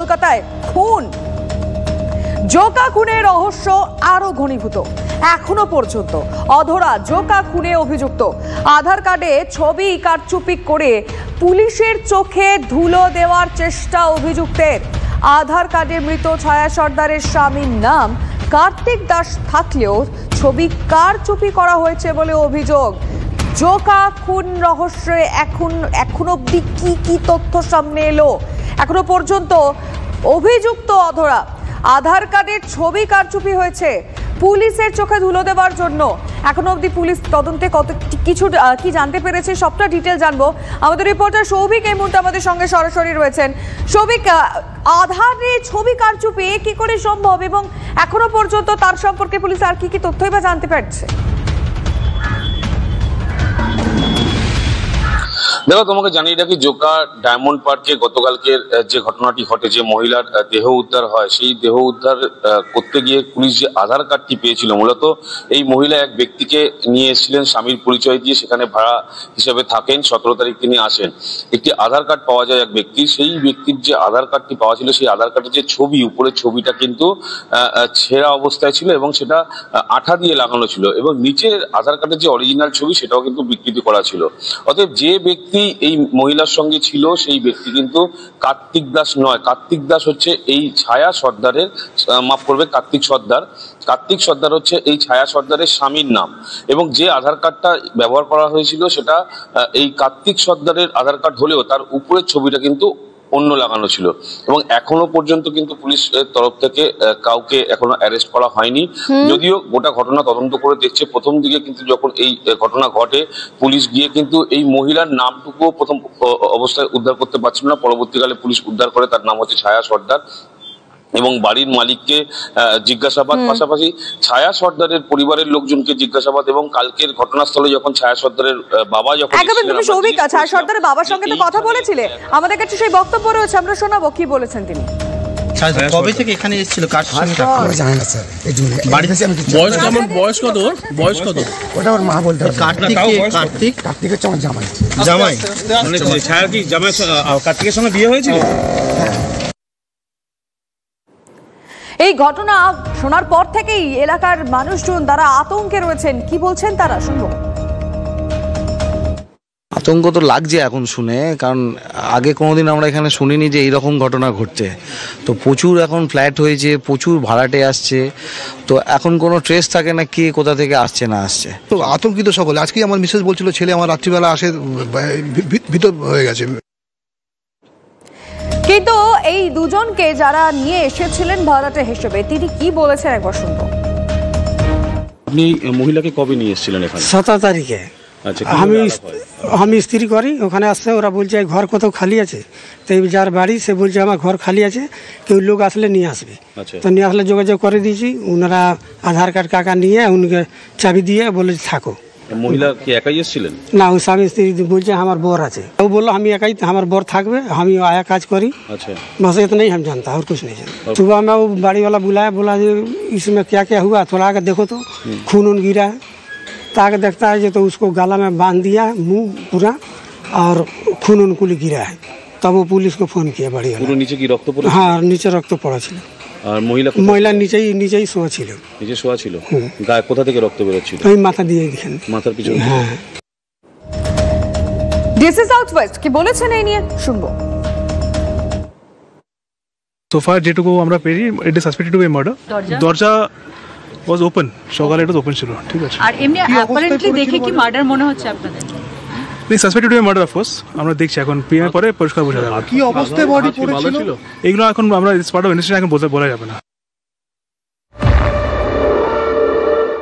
কলকাতায় খুন, জোকা খুনের রহস্য আরো ঘনীভূত। এখনো পর্যন্ত অধরা জোকা খুনে অভিযুক্ত। আধার কার্ডে ছবি কারচুপি করে পুলিশের চোখে ধুলো দেওয়ার চেষ্টা অভিযুক্তের। আধার কার্ডে মৃত ছায়া সর্দারের স্বামীর নাম কার্তিক দাস থাকলেও ছবি কারচুপি করা হয়েছে বলে অভিযোগ। জোকা খুন রহস্যে এখন অব্দি কি তথ্য সামনে এলো? এখনো পর্যন্ত অভিযুক্ত অধরা। আধার কার্ডের ছবি কারচুপি হয়েছে পুলিশের চোখে ধুলো দেওয়ার জন্য। এখনো অবধি পুলিশ তদন্তে কত কিছু কি জানতে পেরেছে সবটা ডিটেল জানবো। আমাদের রিপোর্টার সৌভিক এই মুহূর্তে আমাদের সঙ্গে সরাসরি রয়েছেন। সৌভিক, আধারে ছবি কারচুপি কি করে সম্ভব এবং এখনো পর্যন্ত তার সম্পর্কে পুলিশ আর কি তথ্যই বা জানতে পারছে? দেখো, তোমাকে জানিয়ে রাখি, জোকা ডায়মন্ড পার্কে গতকালকের যে ঘটনাটি ঘটে, যে মহিলার দেহ উদ্ধার হয়, সেই দেহ উদ্ধার করতে গিয়ে পুলিশ যে আধার কার্ডটি পেয়েছিল, মূলত এই মহিলা এক ব্যক্তিকে নিয়ে এসেছিলেন স্বামীর পরিচয় দিয়ে। সেখানে ভাড়া হিসেবে থাকেন। 17 তারিখ তিনি আসেন। একটি আধার কার্ড পাওয়া যায় এক ব্যক্তি। সেই ব্যক্তির যে আধার কার্ডটি পাওয়া ছিল, সেই আধার কার্ডের যে ছবি, উপরের ছবিটা কিন্তু ছেঁড়া অবস্থায় ছিল এবং সেটা আঠা দিয়ে লাগানো ছিল, এবং নিচের আধার কার্ডের যে অরিজিনাল ছবি সেটাও কিন্তু বিকৃতি করা ছিল। অতএব যে ব্যক্তি এই মহিলার সঙ্গে ছিল সেই ব্যক্তি কিন্তু কার্তিক দাস নয়। কার্তিক দাস হচ্ছে এই ছায়া সর্দারের, মাফ করবে, কার্তিক সর্দার হচ্ছে এই ছায়া সর্দারের স্বামীর নাম। এবং যে আধার কার্ডটা ব্যবহার করা হয়েছিল সেটা এই কার্তিক সর্দারের আধার কার্ড হলেও তার উপরের ছবিটা কিন্তু অন্য লাগানো ছিল। এবং এখনো পর্যন্ত কিন্তু পুলিশের তরফ থেকে কাউকে এখনো অ্যারেস্ট করা হয়নি, যদিও গোটা ঘটনা তদন্ত করে দেখছে। প্রথম দিকে কিন্তু যখন এই ঘটনা ঘটে, পুলিশ গিয়ে কিন্তু এই মহিলার নামটুকুও প্রথম অবস্থায় উদ্ধার করতে পারছিল না। পরবর্তীকালে পুলিশ উদ্ধার করে। তার নাম হচ্ছে ছায়া সর্দার এবং বাড়ির মালিককে জিজ্ঞাসাবাদ, পাশাপাশি ছায়া সর্দারের পরিবারের লোকজনকে জিজ্ঞাসাবাদ। এবং কালকের ঘটনাস্থলে যখন ছায়া সর্দারের বাবা ছায়া সর্দারের বাবার সঙ্গে তো কথা বলেছিলে, আমাদের কাছে সেই বক্তব্য রয়েছে, আমরা শোনাবো কি বলেছেন তিনি। কবে থেকে এখানে এসেছিল? বয়স কত? ওটা ওর মা বলতে হবে। কার্তিক হচ্ছে আমার জামাই। ছায়ার কি জামাই কার্তিকের সঙ্গে বিয়ে হয়েছিল? এই ঘটনা শোনার পর থেকেই এলাকার মানুষজন তারা আতঙ্কে রয়েছেন। কি বলছেন তারা, শুনবো। আতঙ্ক তো লাগছে এখন শুনে, কারণ আগে কোনোদিন আমরা এখানে শুনিনি যে এইরকম ঘটনা ঘটছে। তো প্রচুর এখন ফ্ল্যাট হয়েছে, প্রচুর ভাড়াটে আসছে, তো এখন কোনো ট্রেস থাকে না কে কোথা থেকে আসছে না আসছে। তো আতঙ্কিত সকলে। আজকে আমার মিসেস বলছিল ছেলে আমার রাত্রিবেলা আসে, ভিতর হয়ে গেছে। কিন্তু এই দুজনকে যারা নিয়ে এসেছিলেন ভাড়াটে হিসেবে, তিনি কি বলেছেন একবার শুনবো। আপনি মহিলাকে কবে নিয়ে এসেছিলেন এখানে? 17 তারিখে। আমি স্ত্রী করি, ওখানে আসছে, ওরা বলছে ঘর কোথাও খালি আছে। তো যার বাড়ি সে বলছে আমার ঘর খালি আছে, কেউ লোক আসলে নিয়ে আসবে। তো নিয়ে আসলে যোগাযোগ করে দিয়েছি। ওনারা আধার কার্ড কাকা নিয়ে উনকে চাবি দিয়ে বলে থাকো। মহিলা কি একাই এসেছিলেন? না, ওই স্বামী স্ত্রী বলছে আমার বর আছে। ও বললো আমি একাই, আমার বর থাকবে, আমি आया কাজ করি। बस इतना ही हम जानता और कुछ नहीं जानता। सुबह में वो बाड़ी वाला बुलाया, बोला जी इसमें क्या क्या हुआ, थोड़ा आकर देखो तो खून गिरा है। ताकि देखता है जो तो उसको गला में बांध दिया, मुंह पूरा, और खून उनकुल गिरा है। तब वो पुलिस को फोन किया बाड़ी वाला। नीचे की रक्त पड़ा? हाँ, नीचे रक्त पड़ा ছিল। আর মহিলা নিচেই শোয়া ছিল। নিচে শোয়া ছিল। গায়ে কোথা থেকে রক্ত বেরোচ্ছিল? ওই মাথা দিয়ে দেখেন, মাথার পিছনে। হ্যাঁ। ডিসি সাউথ ওয়েস্ট কি বলেছেন এই নিয়ে, শুনবো। সোফার যেটুকু আমরা পেরি, it is suspected to be murder. দরজা ওয়াজ ওপেন, সকালে এটা ওপেন ছিল। ঠিক আছে। আর এমনি অ্যাপারেন্টলি দেখে কি মার্ডার মনে হচ্ছে আপনাদের? Suspected to be murder, of course. আমরা দেখছি এখন, পিএম পরে পরিষ্কার বোঝা যাবে কি অবস্থায় বডি পড়েছিল এগুলো এখন আমরা পার্ট অফ ইনভেস্টিগেশন এখন বলা যাবে না।